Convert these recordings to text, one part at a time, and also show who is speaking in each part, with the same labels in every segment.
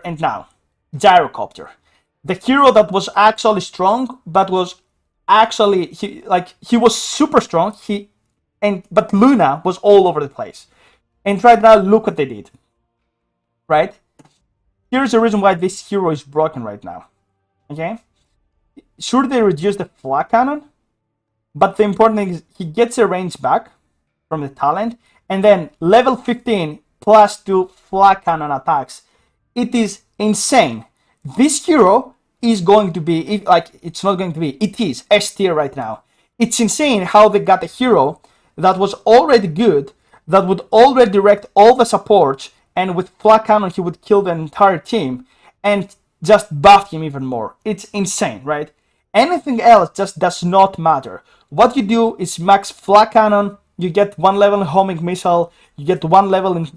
Speaker 1: and now, Gyrocopter. The hero that was actually strong, but was actually, he was super strong, but Luna was all over the place. And right now, look what they did. Right? Here's the reason why this hero is broken right now. Okay? Sure, they reduced the flag cannon, but the important thing is he gets a range back from the talent, and then level 15 plus 2 flag cannon attacks. It is insane. This hero is going to be, it's not going to be, it is S tier right now. It's insane how they got a hero that was already good, that would already direct all the supports, and with flag cannon he would kill the entire team, and just buff him even more. It's insane, right? Anything else just does not matter. What you do is max flag cannon, you get 1 level in homing missile, you get 1 level in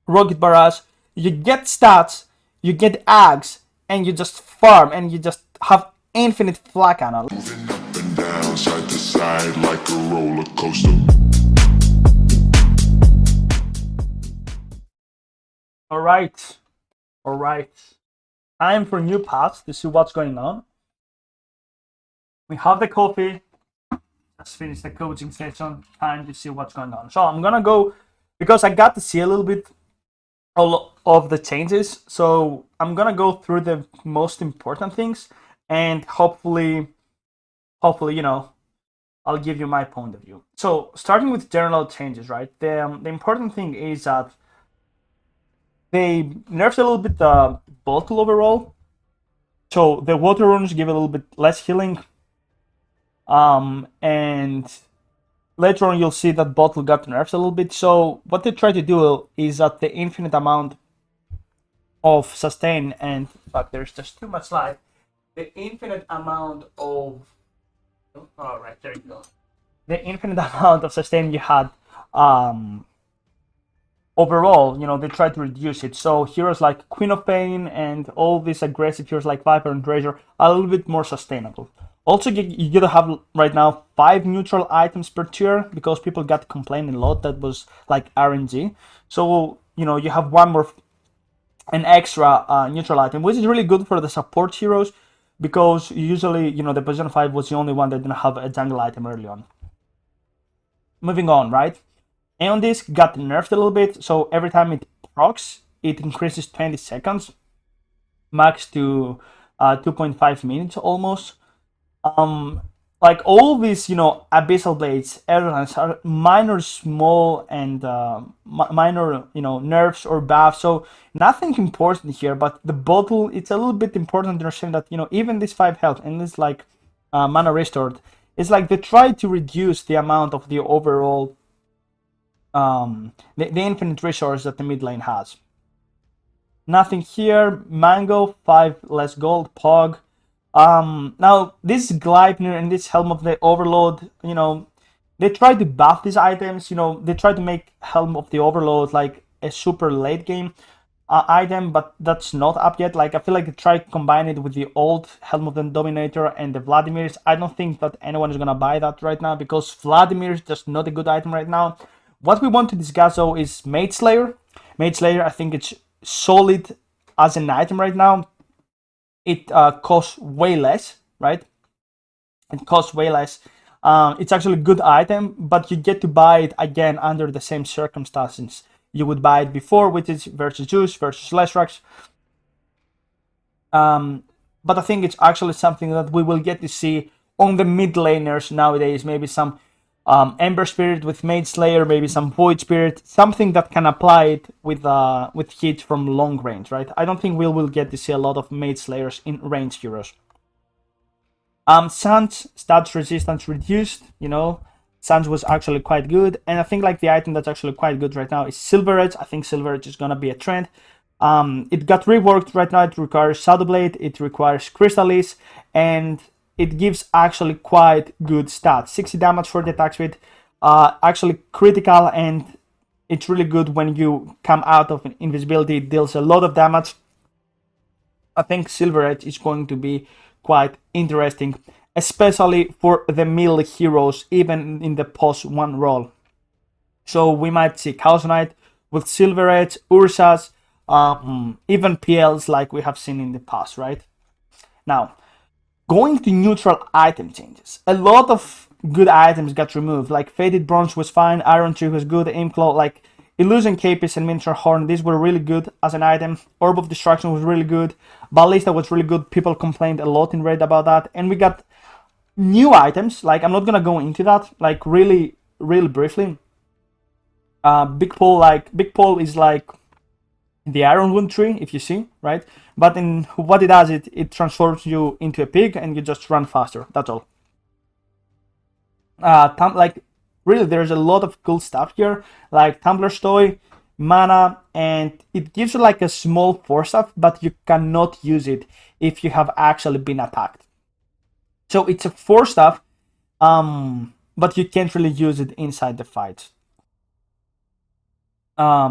Speaker 1: rocket barrage, you get stats, you get ags, and you just farm, and you just have infinite flag cannon.
Speaker 2: Moving up and down, side to side like a roller coaster.
Speaker 1: Alright. Time for new paths to see what's going on. We have the coffee. Let's finish the coaching session. Time to see what's going on. So I'm gonna go, because I got to see a little bit all of the changes. So I'm gonna go through the most important things, and hopefully, I'll give you my point of view. So starting with general changes, right? The important thing is that they nerfed a little bit the bottle overall. So the water runes give a little bit less healing. And later on you'll see that bottle got nerfed a little bit. So what they try to do is that the infinite amount of sustain, and fuck, there's just too much light. The infinite amount of right, there you go. The infinite amount of sustain you had overall, they try to reduce it. So heroes like Queen of Pain and all these aggressive heroes like Viper and Treasure are a little bit more sustainable. Also, you gotta have right now 5 neutral items per tier, because people got complaining a lot that was like RNG. So you have an extra neutral item, which is really good for the support heroes, because usually the position 5 was the only one that didn't have a jungle item early on. Moving on, right? Aeon Disc got nerfed a little bit, so every time it procs, it increases 20 seconds, max to 2.5 minutes almost. Like all these, Abyssal Blades, Airlines are minor, small, and minor, nerfs or buffs. So nothing important here, but the bottle, it's a little bit important to understand that, even this 5 health and this like mana restored, it's like they try to reduce the amount of the overall, the infinite resource that the mid lane has. Nothing here. Mango, 5 less gold, Pog. Now this Gleipnir and this Helm of the Overlord, they try to buff these items. They try to make Helm of the Overlord like a super late game item, but that's not up yet. Like I feel like they try to combine it with the old Helm of the Dominator and the Vladimir's. I don't think that anyone is gonna buy that right now, because Vladimir is just not a good item right now. What we want to discuss though is Mage Slayer. Mage Slayer, I think it's solid as an item right now. It costs way less, right? It costs way less. It's actually a good item, but you get to buy it again under the same circumstances you would buy it before, which is versus Zeus, versus Leshrax. But I think it's actually something that we will get to see on the mid laners nowadays. Maybe some Ember Spirit with Mage Slayer, maybe some Void Spirit, something that can apply it with hit from long range, right? I don't think we will get to see a lot of Mage Slayers in range heroes. Sans stats resistance reduced, Sans was actually quite good, and I think like the item that's actually quite good right now is Silver Edge. I think Silver Edge is gonna be a trend. It got reworked right now. It requires Shadow Blade, it requires Crystallis, and it gives actually quite good stats. 60 damage for the attack speed, actually critical, and it's really good when you come out of an invisibility. It deals a lot of damage. I think Silver Edge is going to be quite interesting, especially for the melee heroes, even in the post 1 role. So we might see Chaos Knight with Silver Edge, Ursas, even PLs like we have seen in the past, right? Now, going to neutral item changes. A lot of good items got removed, like Faded Bronze was fine, Iron Tree was good, Aim Claw, like Illusion Capes and Miniature Horn, these were really good as an item. Orb of Destruction was really good. Ballista was really good. People complained a lot in Reddit about that. And we got new items, like I'm not gonna go into that, like really briefly. Big Pole is like the Ironwood tree, if you see, right? But in what it does, it transforms you into a pig and you just run faster. That's all. Like really, there's a lot of cool stuff here, like Tumbler's Toy, mana, and it gives you like a small force up, but you cannot use it if you have actually been attacked. So it's a force up, but you can't really use it inside the fight. I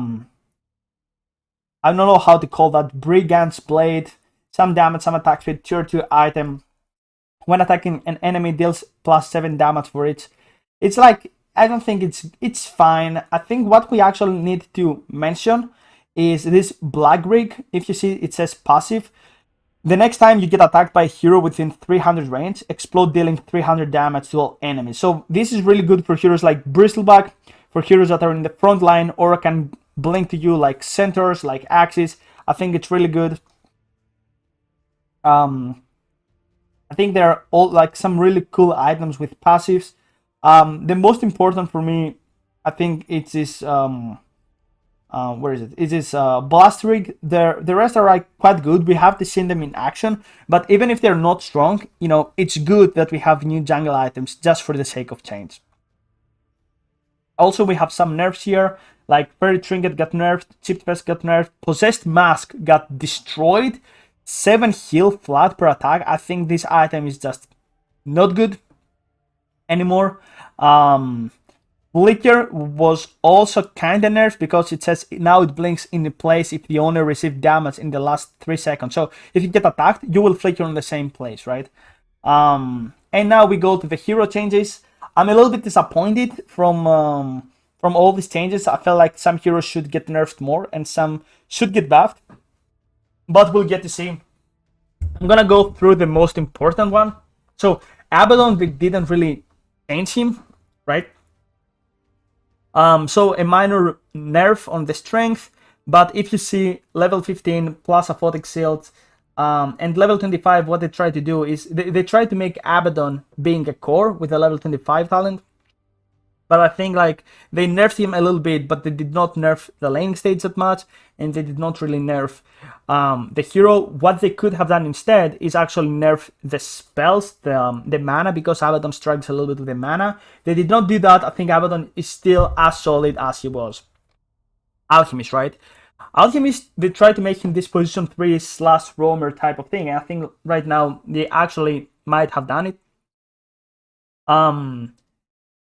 Speaker 1: don't know how to call that. Brigand's Blade, some damage, some attack speed, tier 2 item. When attacking an enemy, deals +7 damage for it. It's like, I don't think it's fine. I think what we actually need to mention is this Black Rig. If you see, it says passive. The next time you get attacked by a hero within 300 range, explode dealing 300 damage to all enemies. So this is really good for heroes like Bristleback, for heroes that are in the front line or can blink to you like Centaurs, like Axes. I think it's really good. I think there are all like some really cool items with passives. The most important for me, I think it's this where is it? It is Blast Rig. The rest are like quite good. We have to see them in action, but even if they're not strong, you know, it's good that we have new jungle items just for the sake of change. Also, we have some nerfs here, like Fairy Trinket got nerfed, Chipped Vest got nerfed, Possessed Mask got destroyed, 7 heal flat per attack. I think this item is just not good anymore. Flicker was also kinda nerfed because it says now it blinks in place if the owner received damage in the last 3 seconds. So if you get attacked, you will flicker in the same place, right? And now we go to the hero changes. I'm a little bit disappointed from all these changes. I felt like some heroes should get nerfed more and some should get buffed, but we'll get to see. I'm gonna go through the most important one. So Abaddon, we didn't really change him, right? So a minor nerf on the strength, but if you see level 15 plus Aphotic Shield, and level 25, what they try to do is they try to make Abaddon being a core with a level 25 talent. But I think like they nerfed him a little bit, but they did not nerf the laning stage that much, and they did not really nerf the hero. What they could have done instead is actually nerf the spells, the mana, because Abaddon struggles a little bit with the mana. They did not do that. I think Abaddon is still as solid as he was. Alchemist, right? Alchemist, they try to make him this position 3/roamer type of thing, and I think right now they actually might have done it.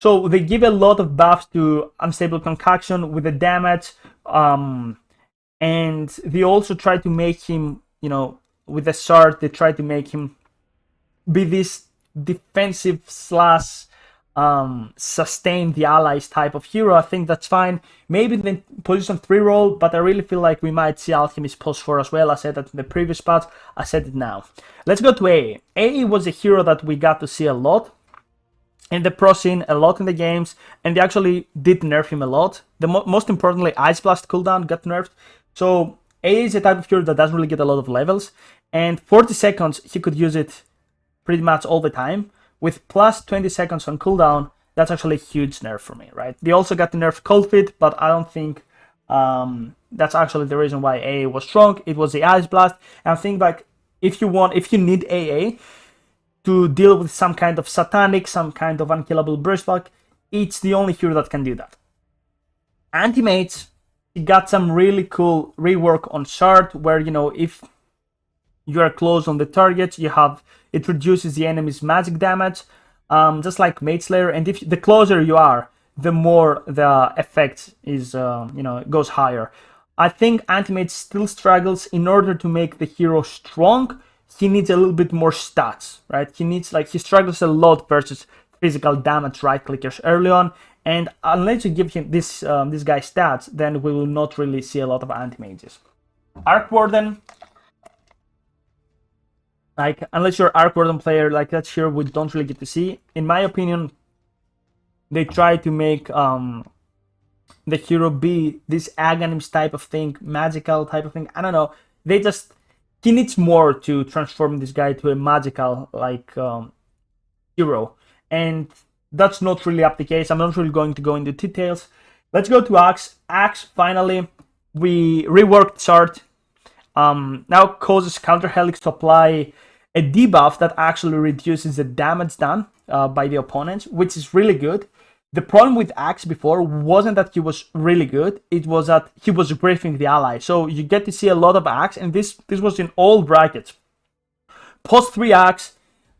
Speaker 1: So they give a lot of buffs to Unstable Concoction with the damage, and they also try to make him, you know, with the sword, they try to make him be this defensive slash sustain the allies type of hero. I think that's fine. Maybe the position 3 role, but I really feel like we might see Alchemist post 4 as well. I said that in the previous part, I said it now. Let's go to AA. AA was a hero that we got to see a lot in the pro scene, a lot in the games, and they actually did nerf him a lot. The most importantly, Ice Blast cooldown got nerfed. So AA is a type of hero that doesn't really get a lot of levels, and 40 seconds he could use it pretty much all the time. With plus 20 seconds on cooldown, that's actually a huge nerf for me, right? They also got the nerf Cold Feet, but I don't think that's actually the reason why AA was strong. It was the Ice Blast, and I think like if you need AA to deal with some kind of satanic, some kind of unkillable Bristleback, it's the only hero that can do that. Anti-Mage, he got some really cool rework on Shard, where, you know, if you are close on the target, it reduces the enemy's magic damage, just like Mage Slayer, and if the closer you are, the more the effect is, goes higher. I think Anti-Mage still struggles. In order to make the hero strong, he needs a little bit more stats, right? He struggles a lot versus physical damage right clickers early on, and unless you give him this guy stats, then we will not really see a lot of Anti-Mages. Arc Warden, like unless you're Arc Warden player, like that here we don't really get to see. In my opinion, they try to make the hero be this Aghanims type of thing, magical type of thing. I don't know. They just he needs more to transform this guy to a magical like hero, and that's not really up the case. I'm not really going to go into details. Let's go to Axe. Axe finally we reworked Sart. Now causes Counter Helix to apply a debuff that actually reduces the damage done by the opponents, which is really good. The problem with Axe before wasn't that he was really good, it was that he was griefing the ally. So you get to see a lot of Axe, and this was in all brackets. Post 3 Axe,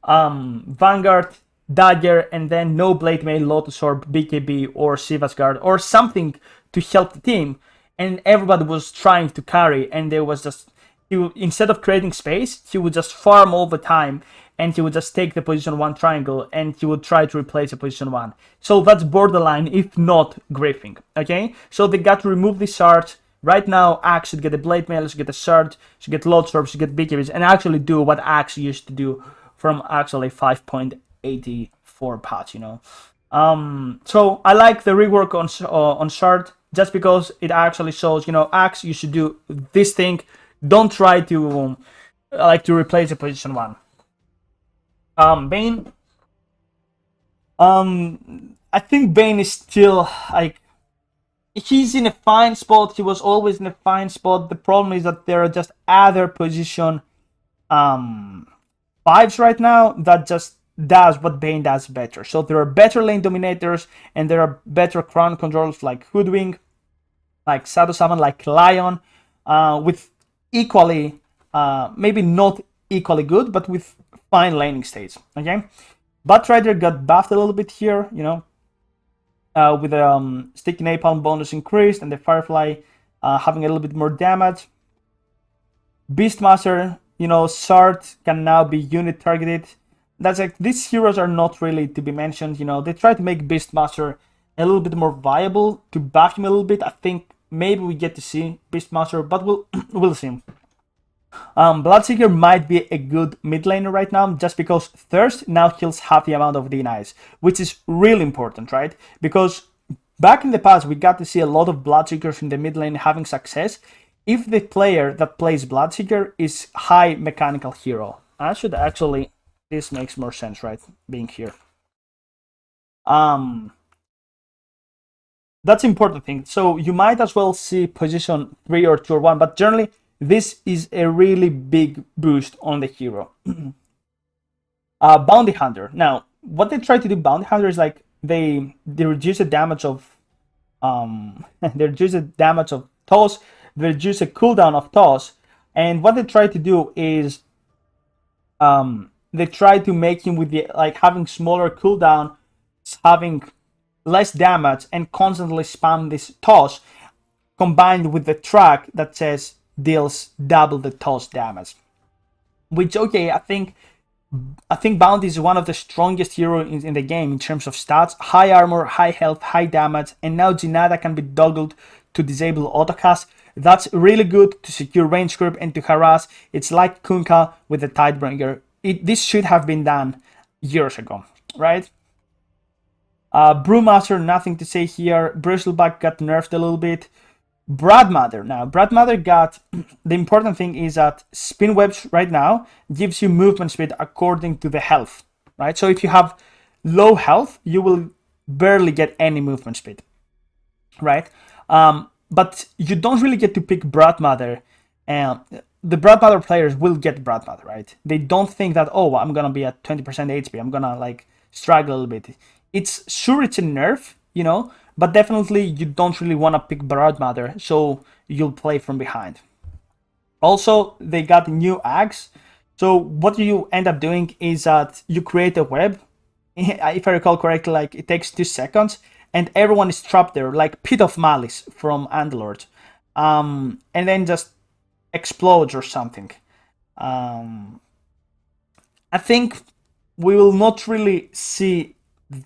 Speaker 1: Vanguard, Dagger, and then no Blade Mail, Lotus Orb, BKB, or Siva's Guard, or something to help the team. And everybody was trying to carry, and there was just instead of creating space, he would just farm all the time, and he would just take the position 1 triangle, and he would try to replace the position 1. So that's borderline, if not griefing. Okay, so they got to remove this shard. Right now, Axe should get a Blade Mail, should get a Shard, should get Lotus Orb, should get BKBs, and actually do what Axe used to do from actually 5.84 patch, you know. So I like the rework on Shard just because it actually shows, you know, Axe, you should do this thing. Don't try to like to replace the position 1. Bane. I think Bane is still like he's in a fine spot. He was always in a fine spot. The problem is that there are just other position 5s right now that just does what Bane does better. So there are better lane dominators, and there are better crown controls like Hoodwink, like Shadow Summon, like Lion, with equally, maybe not equally good, but with fine laning states. Okay, Batrider got buffed a little bit here, you know, with the sticky napalm bonus increased and the Firefly having a little bit more damage. Beastmaster, you know, Sart can now be unit targeted. That's like these heroes are not really to be mentioned. You know, they try to make Beastmaster a little bit more viable to buff him a little bit. I think maybe we get to see Beastmaster, but we'll see. Bloodseeker might be a good mid laner right now, just because Thirst now kills half the amount of denies, which is really important, right? Because back in the past, we got to see a lot of Bloodseekers in the mid lane having success if the player that plays Bloodseeker is high mechanical hero. I should actually, this makes more sense, right? Being here. That's important thing. So you might as well see position 3 or 2 or 1, but generally this is a really big boost on the hero. Bounty Hunter. Now, what they try to do, Bounty Hunter, is like they reduce the damage of they reduce the damage of toss, they reduce the cooldown of toss, and what they try to do is they try to make him with the like having smaller cooldown, having less damage, and constantly spam this toss, combined with the track that says deals double the toss damage. Which, okay, I think Bounty is one of the strongest heroes in the game in terms of stats. High armor, high health, high damage, and now Jinada can be toggled to disable autocast. That's really good to secure range group and to harass. It's like Kunkka with the Tidebringer. This should have been done years ago, right? Brewmaster, nothing to say here. Bristleback got nerfed a little bit. Bradmother. Now, Bradmother got... The important thing is that Spin Webs right now gives you movement speed according to the health, right? So if you have low health, you will barely get any movement speed, right? But you don't really get to pick Bradmother. The Bradmother players will get Bradmother, right? They don't think that, oh, I'm gonna be at 20% HP. I'm gonna like struggle a little bit. It's sure it's a nerf, you know, but definitely you don't really want to pick Bradmother, so you'll play from behind. Also, they got new axe. So what you end up doing is that you create a web. If I recall correctly, like it takes 2 seconds, and everyone is trapped there, like Pit of Malice from Andalord, and then just explodes or something. I think we will not really see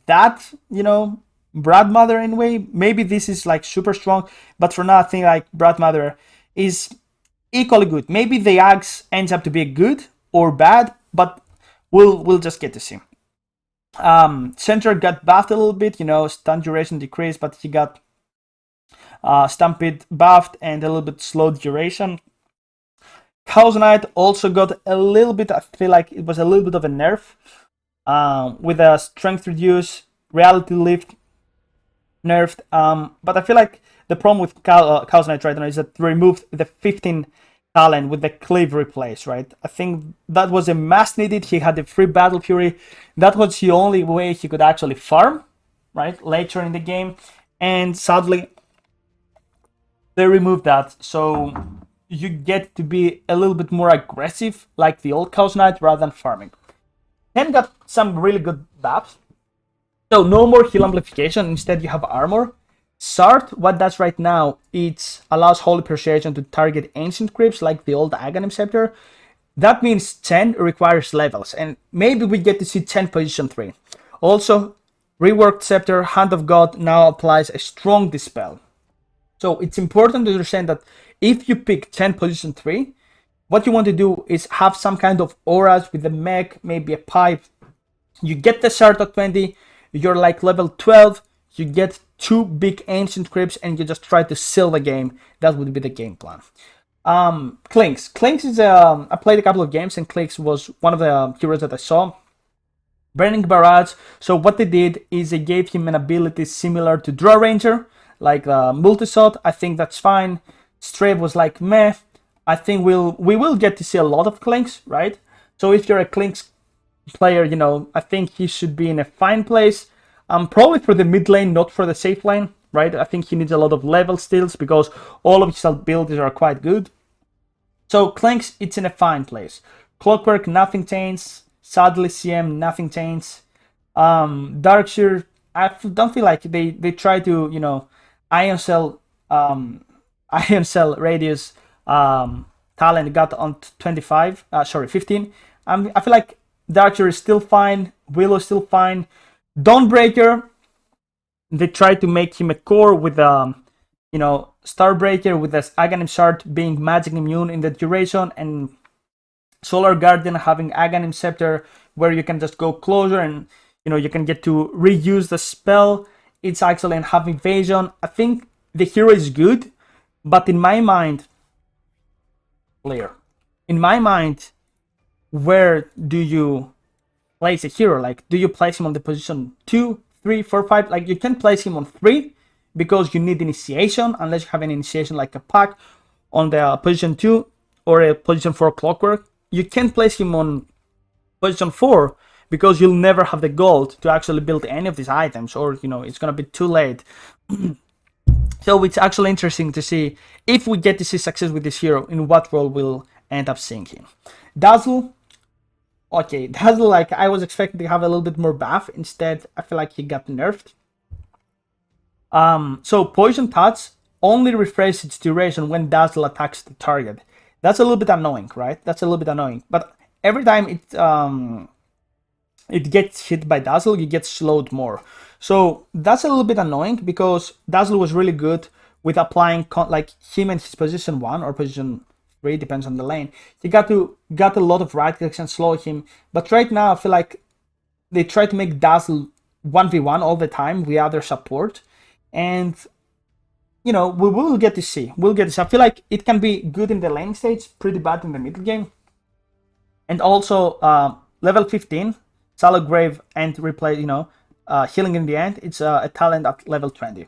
Speaker 1: that, you know, Bradmother in a way. Maybe this is like super strong, but for now I think like Bradmother is equally good. Maybe the axe ends up to be good or bad, but we'll just get to see. Center got buffed a little bit, stun duration decreased, but he got Stampede buffed and a little bit slow duration. Chaos Knight also got a little bit, I feel like it was a little bit of a nerf with a strength reduce, reality lift nerfed. But I feel like the problem with Chaos Knight right now is that they removed the 15 talent with the cleave replace, right? I think that was a must needed. He had the free Battle Fury. That was the only way he could actually farm, right? Later in the game. And sadly, they removed that. So you get to be a little bit more aggressive like the old Chaos Knight rather than farming. Ken got some really good buffs. So no more heal amplification, instead you have armor. Sart, what does right now, it allows Holy Persuasion to target ancient creeps like the old Aghanim Scepter. That means 10 requires levels, and maybe we get to see 10 position 3. Also, reworked Scepter, Hand of God now applies a strong dispel. So it's important to understand that if you pick 10 position 3, what you want to do is have some kind of auras with a mech, maybe a pipe. You get the Sart at 20, you're like level 12, you get 2 big ancient creeps and you just try to seal the game. That would be the game plan. Clinks. Clinks is I played a couple of games and Clinks was one of the heroes that I saw. Burning Barrage. So what they did is they gave him an ability similar to Draw Ranger, like Multisot. I think that's fine. Strafe was like meh. I think we will get to see a lot of Clinks, right? So if you're a Clinks player, I think he should be in a fine place. Probably for the mid lane, not for the safe lane, right? I think he needs a lot of level steals because all of his abilities are quite good. So Clinks, it's in a fine place. Clockwork, nothing changes. Sadly, CM, nothing changes. Darkshire, I don't feel like they try to, Ion Cell Radius talent got on 15. I feel like Darkshire is still fine. Willow is still fine. Dawnbreaker, they tried to make him a core with Starbreaker with this Aghanim Shard being magic immune in the duration, and Solar Guardian having Aghanim Scepter where you can just go closer and you can get to reuse the spell. It's excellent. Have evasion. I think the hero is good, but in my mind, where do you place a hero? Like, do you place him on the position 2, 3, 4, 5? Like, you can place him on 3 because you need initiation, unless you have an initiation like a pack on the position 2 or a position 4 Clockwork. You can place him on position 4 because you'll never have the gold to actually build any of these items, or it's gonna be too late. So it's actually interesting to see if we get to see success with this hero, in what role we'll end up seeing him. Dazzle. Okay, Dazzle, like, I was expecting to have a little bit more buff. Instead, I feel like he got nerfed. So Poison Touch only refreshes its duration when Dazzle attacks the target. That's a little bit annoying, right? But every time it gets hit by Dazzle, you get slowed more. So that's a little bit annoying because Dazzle was really good with applying like him and his position 1 or position 3, depends on the lane. He got a lot of right clicks and slow him. But right now I feel like they try to make Dazzle 1v1 all the time with other support. And we will get to see. I feel like it can be good in the lane stage, pretty bad in the middle game. And also level 15, Sallow Grave and replay, healing in the end, it's a talent at level 20.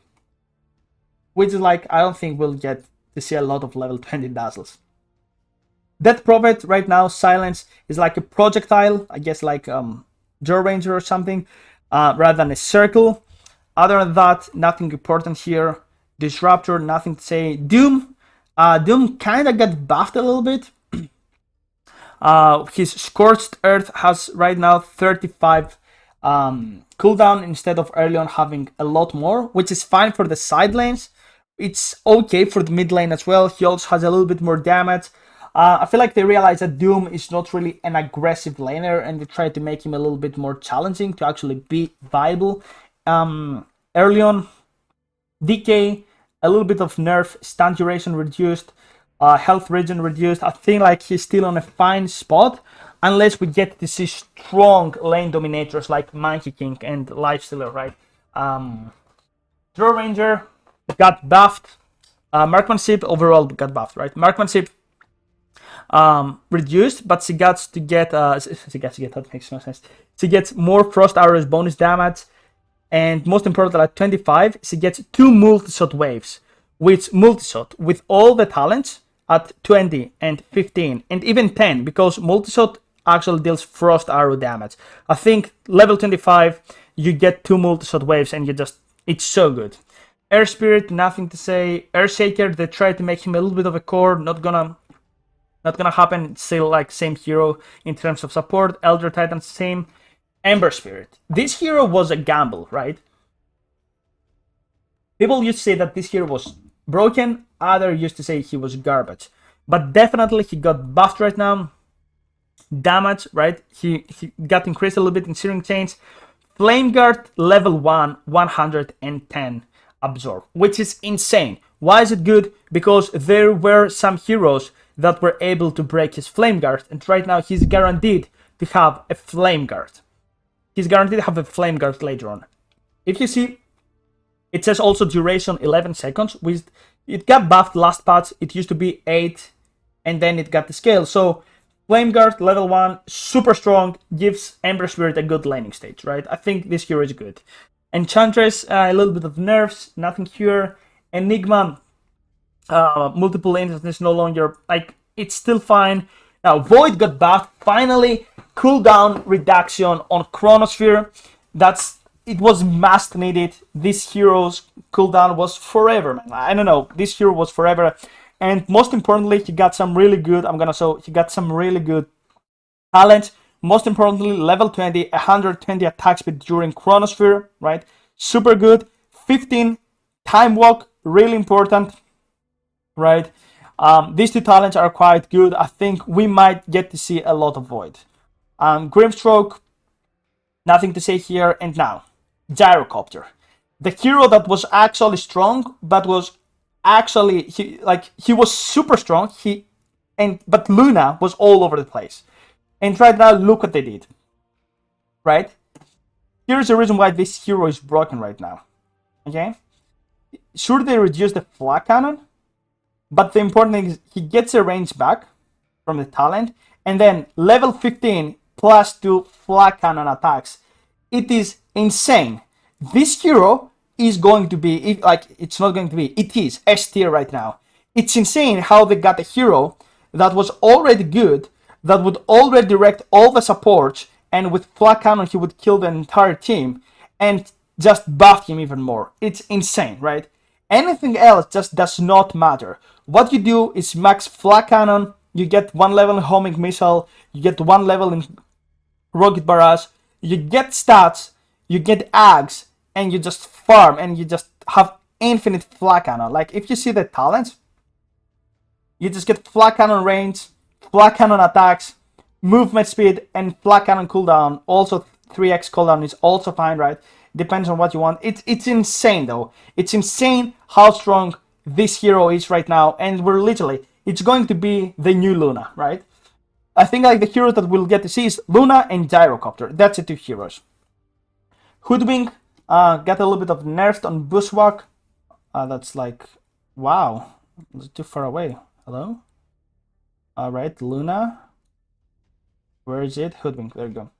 Speaker 1: Which is like, I don't think we'll get to see a lot of level 20 Dazzles. Death Prophet right now, Silence is like a projectile, I guess like Joe Ranger or something, rather than a circle. Other than that, nothing important here. Disruptor, nothing to say. Doom kind of got buffed a little bit. His Scorched Earth has right now 35 cooldown instead of early on having a lot more, which is fine for the side lanes. It's okay for the mid lane as well. He also has a little bit more damage. I feel like they realize that Doom is not really an aggressive laner, and they try to make him a little bit more challenging to actually be viable. Early on, DK, a little bit of nerf, stun duration reduced. Health regen reduced. I think like he's still on a fine spot, unless we get to see strong lane dominators like Monkey King and Lifestealer, right? Draw Ranger got buffed. Marksmanship overall got buffed, right? Marksmanship reduced, but she gets to get that makes no sense. She gets more frost arrows bonus damage, and most importantly at 25 she gets 2 multi-shot waves, which multi-shot with all the talents at 20 and 15 and even 10, because multi-shot actually deals frost arrow damage. I think level 25 you get 2 multi-shot waves and it's so good. Air Spirit, nothing to say. Air Shaker, they tried to make him a little bit of a core, not gonna happen. Still like same hero in terms of support. Elder Titan, same. Ember Spirit. This hero was a gamble, right? People used to say that this hero was broken. Others used to say he was garbage. But definitely he got buffed right now. Damage, right? He got increased a little bit in Searing Chains. Flame Guard level 1, 110 absorb, which is insane. Why is it good? Because there were some heroes that were able to break his Flame Guard, and right now he's guaranteed to have a Flame Guard. He's guaranteed to have a Flame Guard later on. If you see, it says also duration 11 seconds. It got buffed last patch. It used to be 8, and then it got the scale. So Flame Guard level 1, super strong, gives Ember Spirit a good laning stage, right? I think this hero is good. Enchantress, a little bit of nerfs, nothing here. Enigma, multiple lanes, is no longer, like, it's still fine. Now, Void got buffed, finally, cooldown reduction on Chronosphere. It was must needed. This hero's cooldown was forever, man. I don't know, this hero was forever. And most importantly, he got some really good, he got some really good talents. Most importantly, level 20, 120 attack speed during Chronosphere, right? Super good. 15 time walk, really important, right? These two talents are quite good. I think we might get to see a lot of Void. Grimstroke, nothing to say here. And now, Gyrocopter, the hero that was actually strong, but was actually he was super strong. But Luna was all over the place. And right now, look what they did. Right? Here's the reason why this hero is broken right now. Okay? Sure, they reduced the flag cannon, but the important thing is he gets a range back from the talent, and then level 15 plus 2 flag cannon attacks. It is insane. This hero is going to be, it is S tier right now. It's insane how they got a hero that was already good, that would already direct all the supports, and with flag cannon he would kill the entire team, and just buff him even more. It's insane, right? Anything else just does not matter. What you do is max flag cannon, you get 1 level in homing missile, you get 1 level in rocket barrage, you get stats, you get ags, and you just farm, and you just have infinite flag cannon. Like, if you see the talents, you just get flag cannon range, flag cannon attacks, movement speed, and flag cannon cooldown. Also 3x cooldown is also fine, right? Depends on what you want. It's insane though. It's insane how strong this hero is right now, and it's going to be the new Luna, right? I think like the heroes that we'll get to see is Luna and Gyrocopter. That's the two heroes. Hoodwink got a little bit of nerfed on Bushwhack. That's like, wow, it's too far away. Hello? Alright, Luna. Where is it? Hoodwink, there you go.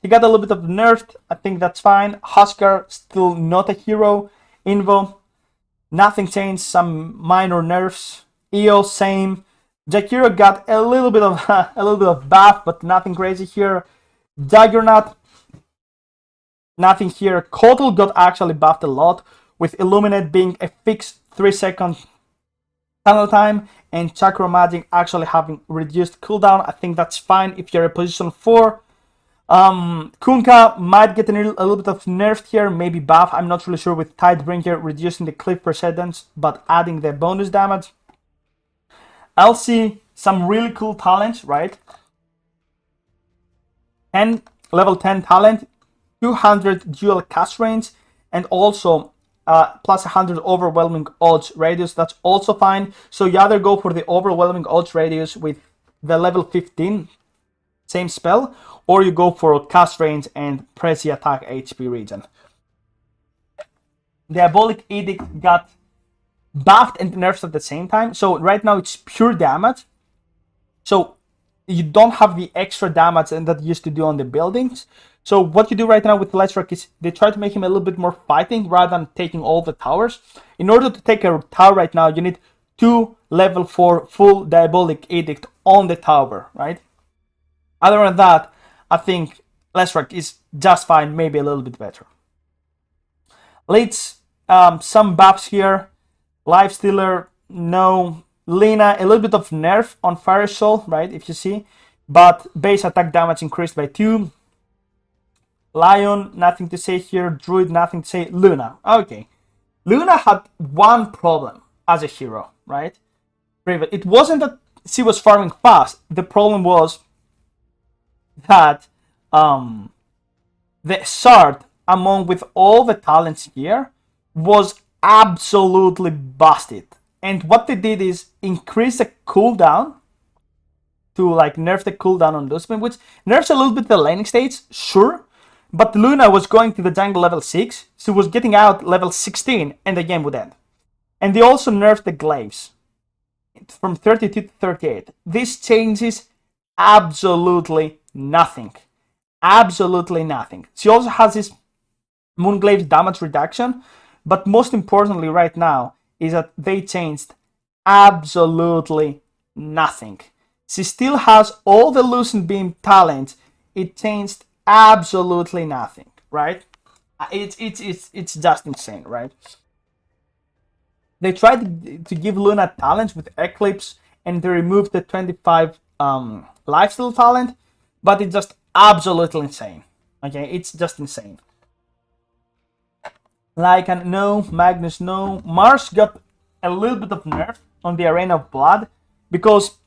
Speaker 1: He got a little bit of nerfed. I think that's fine. Huskar, still not a hero. Invo, nothing changed. Some minor nerfs. EO, same. Jakiro got a little bit of buff, but nothing crazy here. Juggernaut, nothing here. Kotal got actually buffed a lot, with Illuminate being a fixed 3-second tunnel time, and Chakra Magic actually having reduced cooldown. I think that's fine if you're a position 4. Kunkka might get a little bit of nerf here, maybe buff. I'm not really sure, with Tidebringer reducing the clip percentage but adding the bonus damage. Elsie, some really cool talents, right? And level 10 talent, 200 dual cast range, and also plus 100 overwhelming odds radius. That's also fine. So you either go for the overwhelming odds radius with the level 15 same spell, or you go for cast range and press the attack HP region. Diabolic Edict got buffed and nerfed at the same time. So right now it's pure damage. So you don't have the extra damage that you used to do on the buildings. So what you do right now with Leshrac is they try to make him a little bit more fighting rather than taking all the towers. In order to take a tower right now, you need 2 level 4 full Diabolic Edict on the tower, right? Other than that, I think Leshrac is just fine, maybe a little bit better. Leads, some buffs here. Lifestealer, no. Lina, a little bit of nerf on Fire Soul, right, if you see. But base attack damage increased by 2. Lion, nothing to say here. Druid, nothing to say. Luna, okay. Luna had one problem as a hero, right? It wasn't that she was farming fast. The problem was that the Shard, among with all the talents here, was absolutely busted. And what they did is increase the cooldown to like nerf the cooldown on those, which nerfs a little bit the laning stage, sure. But Luna was going to the jungle level 6, she was getting out level 16, and the game would end. And they also nerfed the glaives from 32 to 38. This changes absolutely nothing. Absolutely nothing. She also has this Moonglaive damage reduction, but most importantly right now is that they changed absolutely nothing. She still has all the Lucent Beam talents. It changed absolutely nothing, right? It's just insane, right? They tried to give Luna talents with Eclipse, and they removed the 25 lifesteal talent, but it's just absolutely insane. Okay, it's just insane. Lycan, no. Magnus, no. Mars got a little bit of nerf on the Arena of Blood, because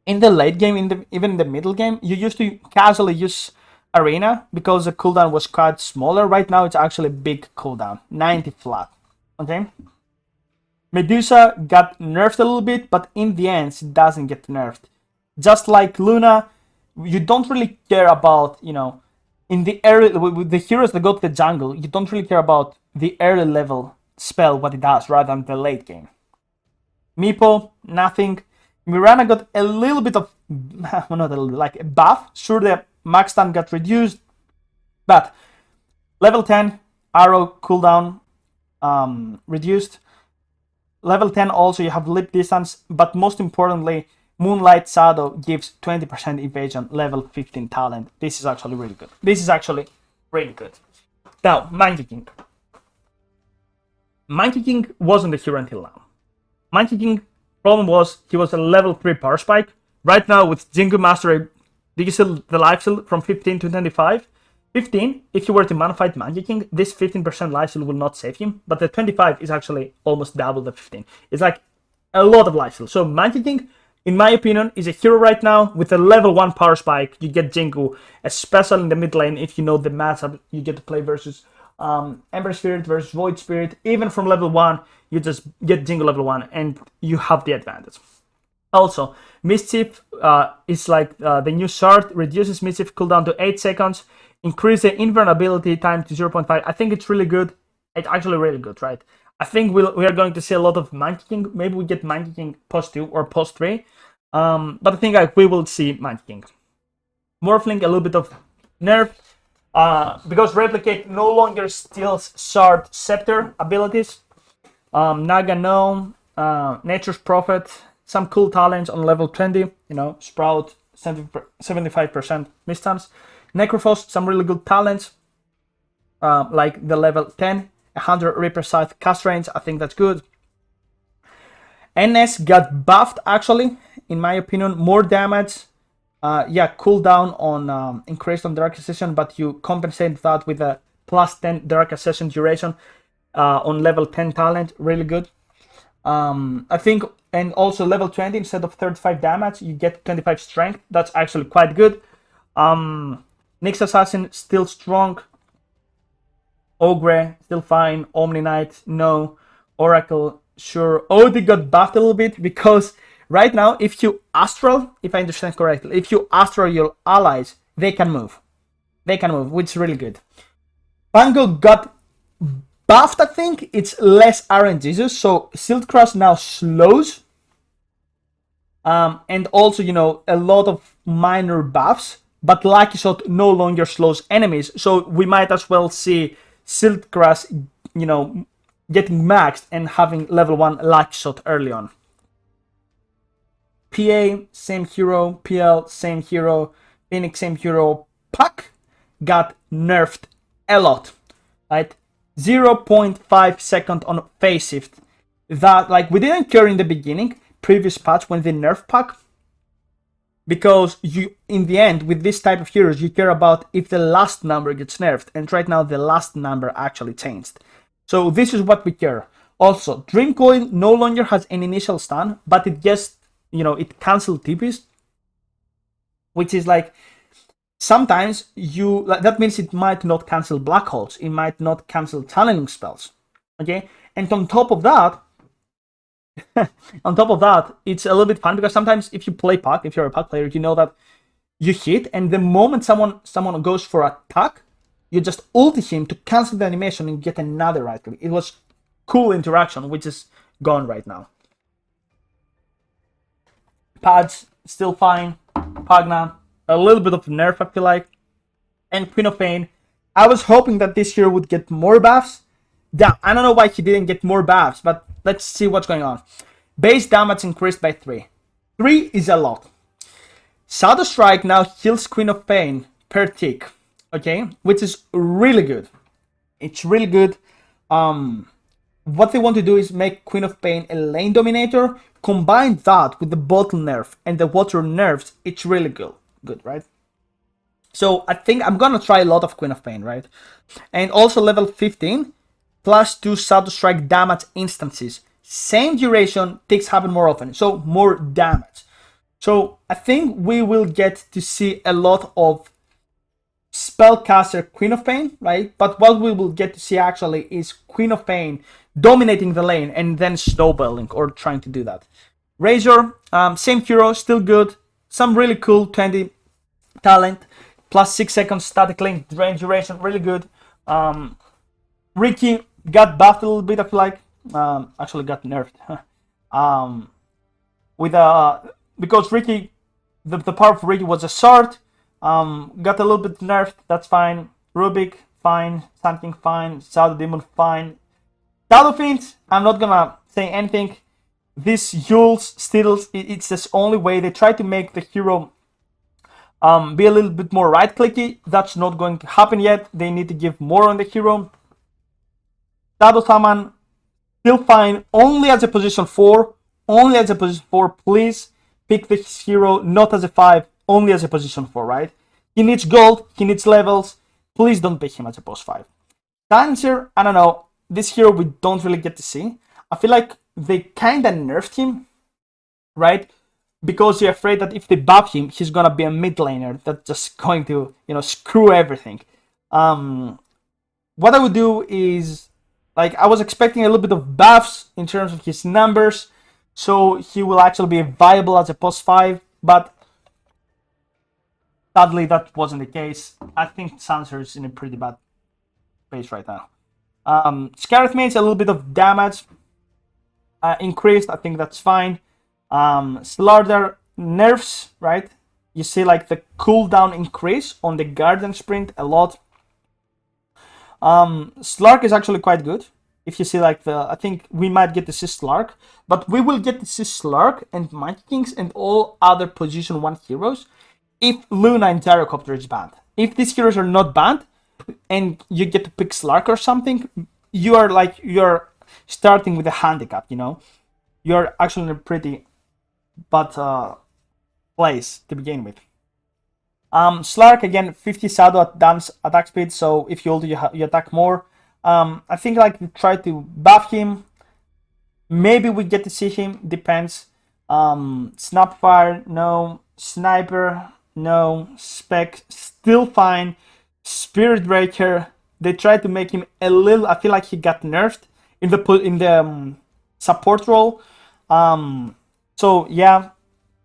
Speaker 1: in the late game, even in the middle game, you used to casually use Arena because the cooldown was quite smaller. Right now, it's actually a big cooldown, 90 flat. Okay. Medusa got nerfed a little bit, but in the end, it doesn't get nerfed. Just like Luna, you don't really care about, in the early, with the heroes that go to the jungle, you don't really care about the early level spell, what it does, rather than the late game. Meepo, nothing. Mirana got a little bit of, not a little, like a buff. Sure, the max stun got reduced, but level 10, arrow cooldown reduced. Level 10 also you have leap distance, but most importantly, Moonlight Shadow gives 20% evasion, level 15 talent. This is actually really good. Now, Monkey King. Monkey King wasn't a hero until now. Monkey King problem was he was a level 3 power spike. Right now with Jingu Mastery, did you see the life steal from 15 to 25? 15, if you were to mana fight Monkey King, this 15% life steal will not save him, but the 25 is actually almost double the 15. It's like a lot of life steal. So Monkey King, in my opinion, is a hero right now with a level 1 power spike. You get Jingu, especially in the mid lane. If you know the matchup, you get to play versus Ember Spirit versus Void Spirit. Even from level 1, you just get Jingu level 1 and you have the advantage. Also, Mischief is like the new shard, reduces Mischief cooldown to 8 seconds, increase the invulnerability time to 0.5. I think it's really good. It's actually really good, right? I think we are going to see a lot of Monkey King. Maybe we get Monkey King post 2 or post 3. But I think we will see Monkey King. Morphling, a little bit of nerf. Because Replicate no longer steals Shard Scepter abilities. Naga, no. Nature's Prophet, some cool talents on level 20. Sprout, 75% misstance. Necrophos, some really good talents. Like the level 10. 100 Reaper Scythe cast range, I think that's good. NS got buffed actually, in my opinion, more damage. Cooldown on increased on Dark Accession, but you compensate that with a plus 10 Dark Accession duration on level 10 talent, really good. I think, and also level 20 instead of 35 damage, you get 25 strength. That's actually quite good. Nyx Assassin still strong. Ogre, still fine. Omni Knight, no. Oracle, sure. Oh, they got buffed a little bit because right now, if you Astral, if I understand correctly, if you Astral your allies, they can move. They can move, which is really good. Pango got buffed, I think. It's less RNGs, so Siltcross now slows. And also, a lot of minor buffs, but Lucky Shot no longer slows enemies, so we might as well see Siltgrass, getting maxed and having level 1 Lucky Shot early on. PA, same hero. PL, same hero. Phoenix, same hero. Puck got nerfed a lot, right? 0.5 second on phase shift. That, we didn't care in the beginning, previous patch when they nerf Puck, because you, in the end, with this type of heroes, you care about if the last number gets nerfed, and right now the last number actually changed. So this is what we care. Also, Dream Coil no longer has an initial stun, but it just, it cancels TPs, which is sometimes that means it might not cancel black holes, it might not cancel channeling spells, okay? And on top of that, it's a little bit fun because sometimes if you play Puck, if you're a Puck player, you know that you hit, and the moment someone goes for attack, you just ulti him to cancel the animation and get another right click. It was cool interaction, which is gone right now. Pads, still fine. Pagna, a little bit of nerf, I feel like. And Queen of Pain, I was hoping that this hero would get more buffs. Yeah, I don't know why he didn't get more buffs, but let's see what's going on. Base damage increased by 3. 3 is a lot. Shadow Strike now heals Queen of Pain per tick, okay? Which is really good. It's really good. What they want to do is make Queen of Pain a lane dominator. Combine that with the bottle nerf and the water nerfs, it's really good, right? So I think I'm gonna try a lot of Queen of Pain, right? And also level 15, plus 2 Shadow Strike damage instances. Same duration, ticks happen more often, so more damage. So I think we will get to see a lot of Spellcaster Queen of Pain, right? But what we will get to see actually is Queen of Pain dominating the lane and then snowballing or trying to do that. Razor, same hero, still good. Some really cool 20 talent, plus 6 seconds static link, range duration, really good. Ricky got buffed a little bit, I feel like. Actually got nerfed. Because Ricky, the power of Ricky was a sword. Got a little bit nerfed, that's fine. Rubik, fine. Something fine. Shadow Demon, fine. Shadow Fiend, I'm not gonna say anything. This Yules still, it's the only way. They try to make the hero be a little bit more right-clicky. That's not going to happen yet. They need to give more on the hero. Shadow Shaman, still fine. Only as a position 4. Only as a position 4, please. Pick this hero not as a 5, only as a position 4, right? He needs gold, he needs levels. Please don't pick him as a post 5. Dancer, I don't know. This hero we don't really get to see. I feel like they kinda nerfed him, right? Because you're afraid that if they buff him, he's gonna be a mid laner that's just going to, screw everything. What I would do is, I was expecting a little bit of buffs in terms of his numbers, so he will actually be viable as a post 5, but sadly that wasn't the case. I think Sanser is in a pretty bad place right now. Scarlet Maid's a little bit of damage increased. I think that's fine. Slaughter nerfs, right? You see the cooldown increase on the Garden Sprint a lot. Slark is actually quite good. If you see I think we might get to see Slark, but we will get to see Slark and Mighty Kings and all other position 1 heroes if Luna and Gyrocopter is banned. If these heroes are not banned and you get to pick Slark or something, you're starting with a handicap, You're actually in a pretty bad place to begin with. Slark, again, 50 shadow at attack speed, so if you ult, you attack more. I think we try to buff him. Maybe we get to see him, depends. Snapfire, no. Sniper, no. Spec, still fine. Spirit Breaker, They tried to make him a little. I feel like he got nerfed in the support role. So yeah,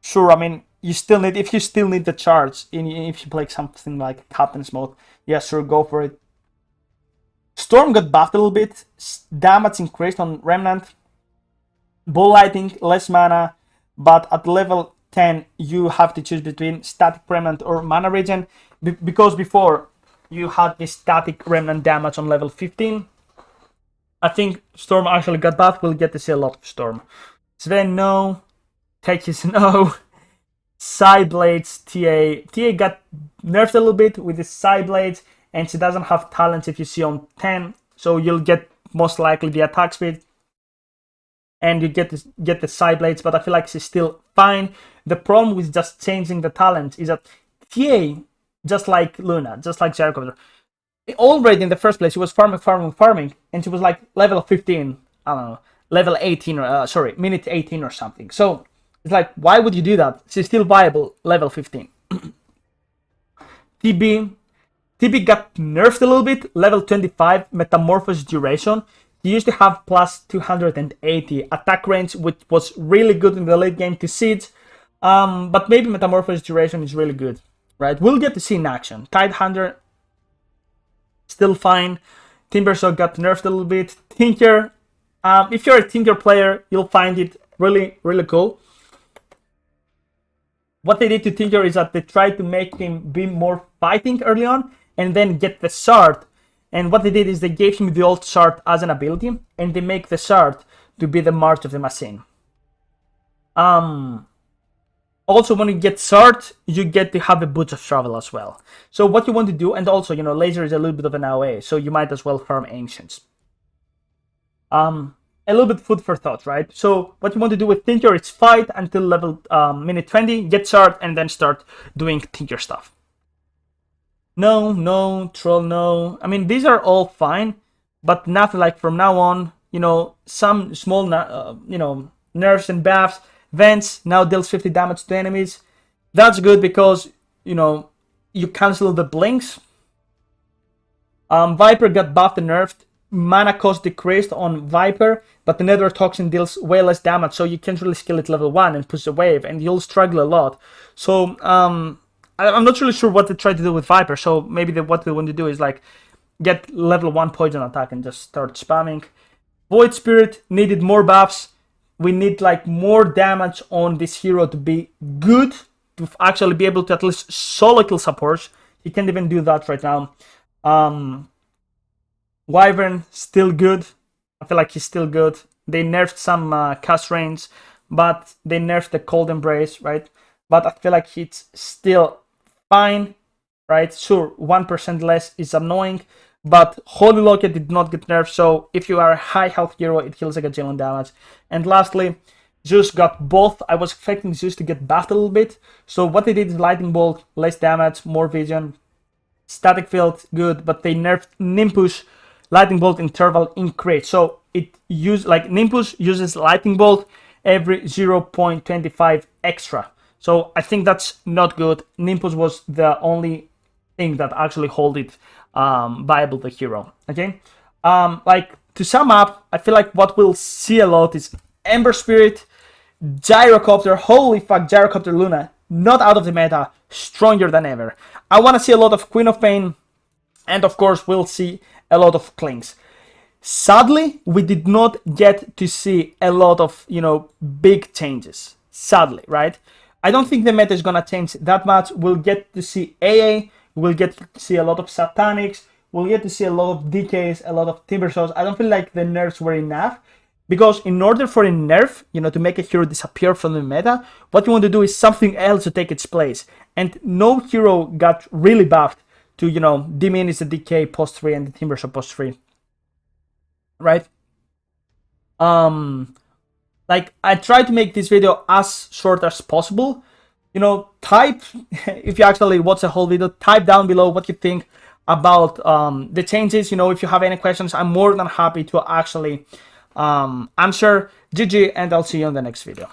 Speaker 1: sure. I mean, you still need, if you still need the charge, if you play something like Captain's mode, yeah, sure, go for it. Storm got buffed a little bit. Damage increased on Remnant. Ball Lightning, less mana, but at level 10 you have to choose between Static Remnant or Mana Regen, because before you had this Static Remnant damage on level 15. I think Storm actually got buffed. We'll get to see a lot of Storm. Sven, no. Tekis, no. Psyblades, TA. TA got nerfed a little bit with the Psyblades, and she doesn't have talents if you see on 10. So you'll get most likely the attack speed, and you get the Psyblades, but I feel like she's still fine. The problem with just changing the talent is that TA, just like Luna, just like Gyrocopter, already in the first place, she was farming, and she was like level 15, I don't know, level 18, or minute 18 or something. So it's like, why would you do that? She's still viable, level 15. TB got nerfed a little bit, level 25, Metamorphosis duration. He used to have plus 280 attack range, which was really good in the late game to Siege. But maybe Metamorphosis duration is really good, right? We'll get to see in action. Tidehunter, still fine. Timbersaw got nerfed a little bit. Tinker, if you're a Tinker player, you'll find it really, really cool. What they did to Tinker is that they tried to make him be more fighting early on, and then get the Shard. And what they did is they gave him the old Shard as an ability, and they make the Shard to be the March of the Machine. Also, when you get Shard, you get to have a Boots of Travel as well. So what you want to do, and also, you know, Laser is a little bit of an AoE, so you might as well farm Ancients. A little bit food for thought, right? So what you want to do with Tinker is fight until level minute 20, get Shard, and then start doing Tinker stuff. No, Troll, no. I mean, these are all fine, but nothing like from now on, you know, some small, nerfs and buffs. Vents now deals 50 damage to enemies. That's good because, you know, you cancel the blinks. Viper got buffed and nerfed. Mana cost decreased on Viper, but the Nether Toxin deals way less damage, so you can't really skill it level 1 and push the wave, and you'll struggle a lot. So, I'm not really sure what they try to do with Viper, so maybe what they want to do is like get level 1 poison attack and just start spamming. Void Spirit needed more buffs. We need like more damage on this hero to be good, to actually be able to at least solo kill supports. He can't even do that right now. Wyvern, still good. I feel like he's still good. They nerfed some cast range, but they nerfed the Cold Embrace, right? But I feel like he's still fine, right? Sure, 1% less is annoying, but Holy Locket did not get nerfed, so if you are a high health hero, it heals like a gajillion damage. And lastly, Zeus got both. I was expecting Zeus to get buffed a little bit, so what they did is Lightning Bolt, less damage, more vision. Static Field, good, but they nerfed Nimbus, Lightning Bolt interval increase. So it Nimbus uses Lightning Bolt every 0.25 extra. So I think that's not good. Nimbus was the only thing that actually hold it viable, the hero. Okay, to sum up, I feel like what we'll see a lot is Ember Spirit, Gyrocopter. Holy fuck, Gyrocopter Luna, not out of the meta, stronger than ever. I want to see a lot of Queen of Pain, and of course we'll see a lot of Clings. Sadly, we did not get to see a lot of, big changes. Sadly, right? I don't think the meta is gonna change that much. We'll get to see AA, we'll get to see a lot of Satanics, we'll get to see a lot of DKs, a lot of Timbersaws. I don't feel like the nerfs were enough, because in order for a nerf, to make a hero disappear from the meta, what you want to do is something else to take its place. And no hero got really buffed to, diminish the DK post 3 and the Timbersaw post 3. Right? I tried to make this video as short as possible. Type, if you actually watch the whole video, type down below what you think about the changes. If you have any questions, I'm more than happy to actually answer. GG, and I'll see you on the next video.